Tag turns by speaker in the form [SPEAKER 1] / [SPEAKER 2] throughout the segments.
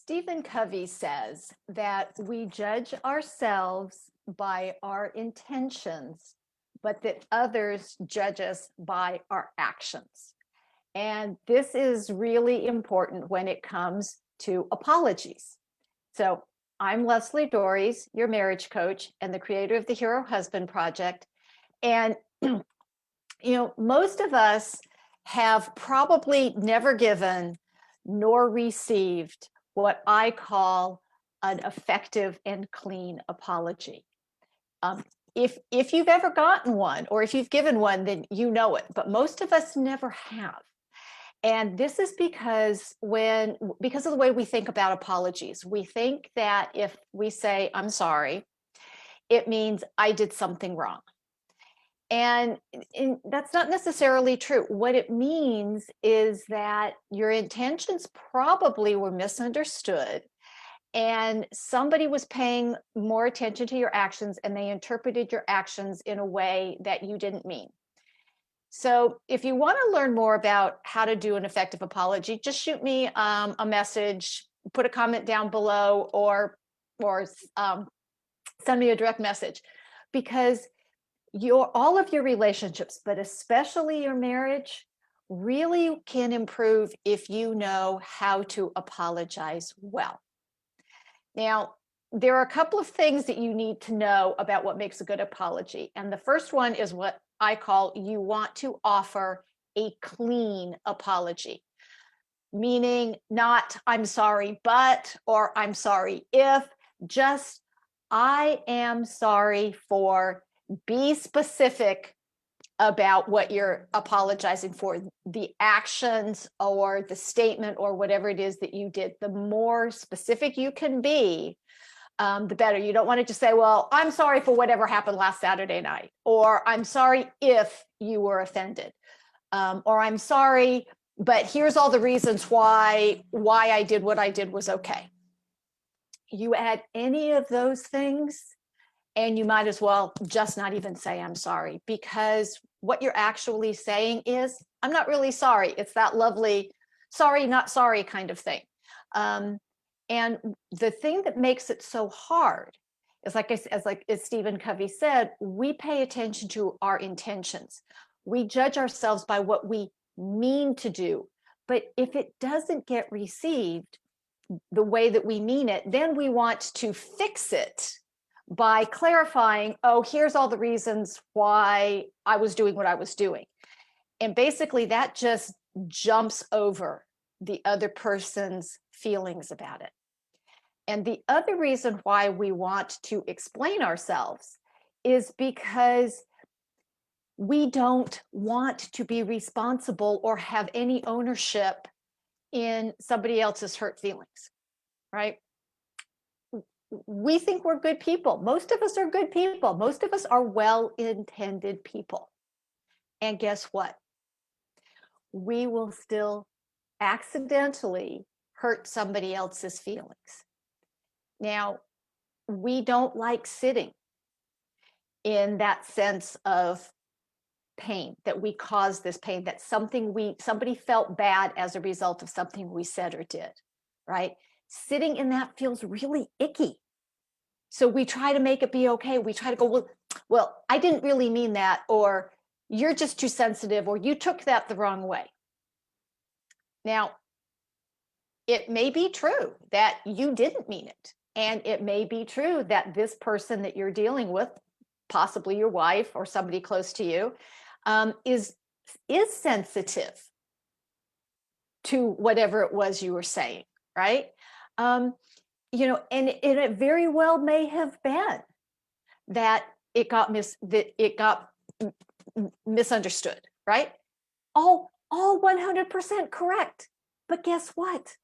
[SPEAKER 1] Stephen Covey says that we judge ourselves by our intentions, but that others judge us by our actions. And this is really important when it comes to apologies. So I'm Leslie Dories, your marriage coach and the creator of the Hero Husband Project. And, most of us have probably never given nor received what I call an effective and clean apology. Um, if you've ever gotten one, or if you've given one, then you know it, but most of us never have. And this is because of the way we think about apologies. We think that if we say, I'm sorry, it means I did something wrong. And that's not necessarily true. What it means is that your intentions probably were misunderstood, and somebody was paying more attention to your actions, and they interpreted your actions in a way that you didn't mean. So if you want to learn more about how to do an effective apology, just shoot me a message, put a comment down below, or send me a direct message, because all of your relationships, but especially your marriage, really can improve if you know how to apologize well. Now, there are a couple of things that you need to know about what makes a good apology. And the first one is what I call, you want to offer a clean apology, meaning not I'm sorry, but, or I'm sorry if, just I am sorry for, be specific about what you're apologizing for, the actions or the statement or whatever it is that you did. The more specific you can be, the better. You don't want to just say, well, I'm sorry for whatever happened last Saturday night, or I'm sorry if you were offended, or I'm sorry, but here's all the reasons why I did what I did was okay. You add any of those things, and you might as well just not even say I'm sorry, because what you're actually saying is, I'm not really sorry. It's that lovely sorry, not sorry kind of thing. And the thing that makes it so hard is, as Stephen Covey said, we pay attention to our intentions. We judge ourselves by what we mean to do. But if it doesn't get received the way that we mean it, then we want to fix it by clarifying, oh, here's all the reasons why I was doing what I was doing. And basically that just jumps over the other person's feelings about it. And the other reason why we want to explain ourselves is because we don't want to be responsible or have any ownership in somebody else's hurt feelings, right? We think we're good people. Most of us are good people. Most of us are well-intended people. And guess what? We will still accidentally hurt somebody else's feelings. Now, we don't like sitting in that sense of pain, that we caused this pain, that somebody felt bad as a result of something we said or did, right? Sitting in that feels really icky. So we try to make it be okay. We try to go, well, I didn't really mean that, or you're just too sensitive, or you took that the wrong way. Now, it may be true that you didn't mean it. And it may be true that this person that you're dealing with, possibly your wife or somebody close to you, is sensitive to whatever it was you were saying, right? And it very well may have been that it got misunderstood, right? All 100% correct. But guess what?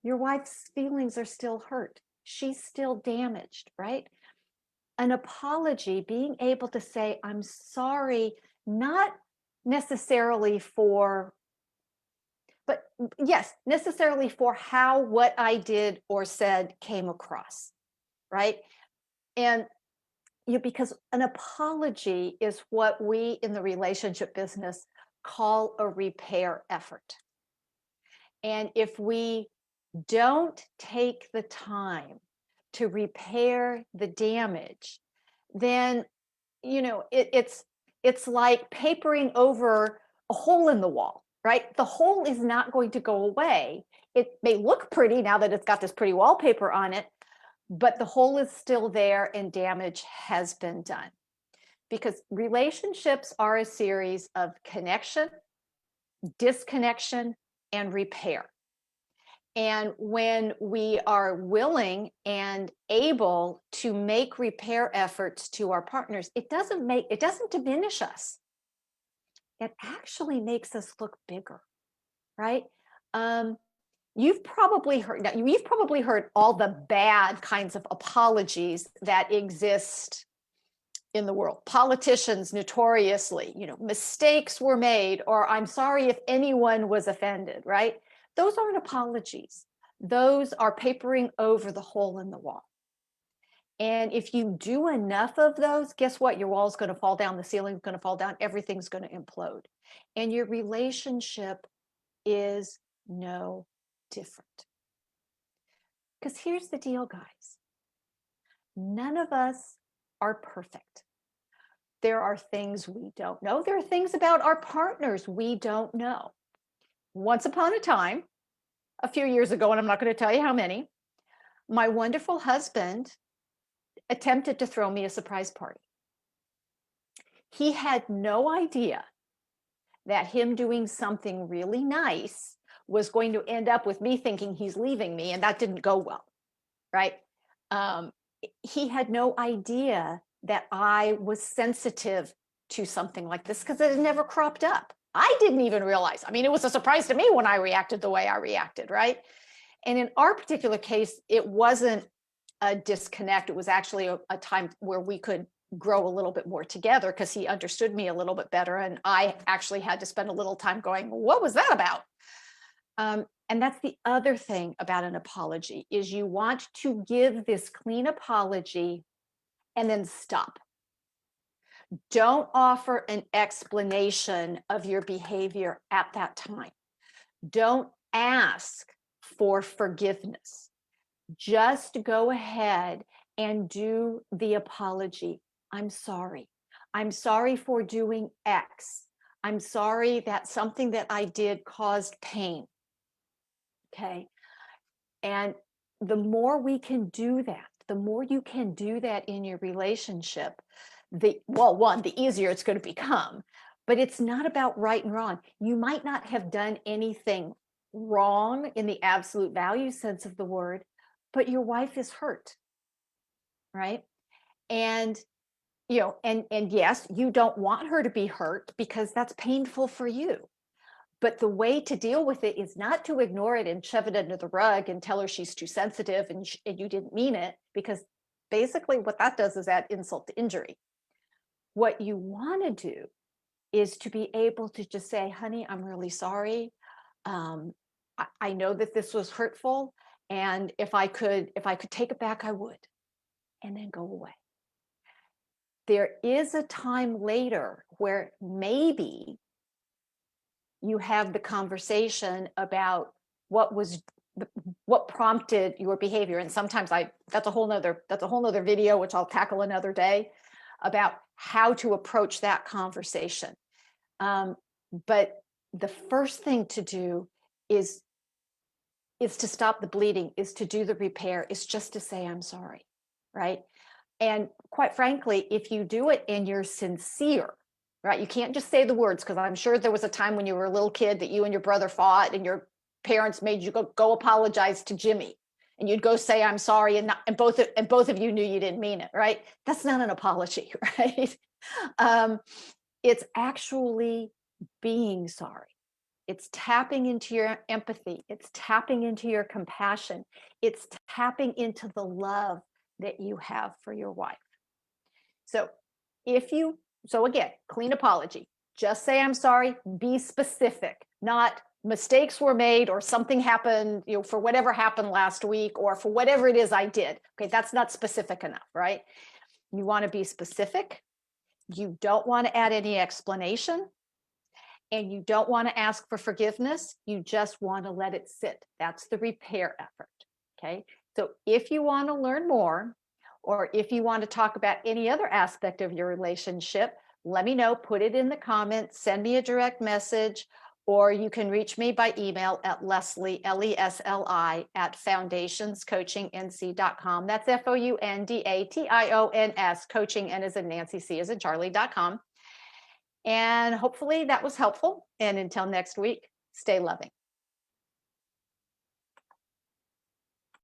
[SPEAKER 1] Your wife's feelings are still hurt. She's still damaged, right? An apology, being able to say, I'm sorry, not necessarily for, but yes, necessarily for how what I did or said came across, right? And because an apology is what we in the relationship business call a repair effort. And if we don't take the time to repair the damage, then it's like papering over a hole in the wall, right? The hole is not going to go away. It may look pretty now that it's got this pretty wallpaper on it, but the hole is still there and damage has been done. Because relationships are a series of connection, disconnection, and repair. And when we are willing and able to make repair efforts to our partners, it doesn't diminish us. It actually makes us look bigger, right? You've probably heard all the bad kinds of apologies that exist in the world. Politicians notoriously, mistakes were made, or I'm sorry if anyone was offended, right? Those aren't apologies. Those are papering over the hole in the wall. And if you do enough of those, guess what? Your wall's going to fall down, the ceiling's going to fall down, everything's going to implode. And your relationship is no different. Because here's the deal, guys. None of us are perfect. There are things we don't know. There are things about our partners we don't know. Once upon a time, a few years ago, and I'm not going to tell you how many, my wonderful husband attempted to throw me a surprise party. He had no idea that him doing something really nice was going to end up with me thinking he's leaving me, and that didn't go well, right? He had no idea that I was sensitive to something like this because it had never cropped up. I didn't even realize. I mean, it was a surprise to me when I reacted the way I reacted, right? And in our particular case, it wasn't a disconnect. It was actually a time where we could grow a little bit more together because he understood me a little bit better. And I actually had to spend a little time going, what was that about? And that's the other thing about an apology is you want to give this clean apology and then stop. Don't offer an explanation of your behavior at that time. Don't ask for forgiveness. Just go ahead and do the apology. I'm sorry. I'm sorry for doing X. I'm sorry that something that I did caused pain. Okay. And the more we can do that, the more you can do that in your relationship, the easier it's going to become. But it's not about right and wrong. You might not have done anything wrong in the absolute value sense of the word, but your wife is hurt, right? And and yes, you don't want her to be hurt because that's painful for you. But the way to deal with it is not to ignore it and shove it under the rug and tell her she's too sensitive and you didn't mean it, because basically what that does is add insult to injury. What you want to do is to be able to just say, honey, I'm really sorry. I know that this was hurtful. And if I could take it back, I would, and then go away. There is a time later where maybe you have the conversation about what prompted your behavior. And sometimes that's a whole nother video, which I'll tackle another day, about how to approach that conversation. But the first thing to do is to stop the bleeding, is to do the repair, is just to say, I'm sorry, right? And quite frankly, if you do it and you're sincere, right? You can't just say the words, because I'm sure there was a time when you were a little kid that you and your brother fought and your parents made you go apologize to Jimmy, and you'd go say, I'm sorry. And both of you knew you didn't mean it, right? That's not an apology, right? It's actually being sorry. It's tapping into your empathy. It's tapping into your compassion. It's tapping into the love that you have for your wife. So again, clean apology. Just say, I'm sorry, be specific, not mistakes were made or something happened, for whatever happened last week or for whatever it is I did. Okay, that's not specific enough, right? You want to be specific. You don't want to add any explanation. and you don't want to ask for forgiveness. You just want to let it sit. That's the repair effort. Okay. So if you want to learn more, or if you want to talk about any other aspect of your relationship, let me know, put it in the comments, send me a direct message, or you can reach me by email at Lesli, Lesli, at foundationscoachingnc.com. That's FOUNDATIONS, coaching, N as in Nancy, C as in Charlie.com. And hopefully that was helpful. And until next week, stay loving.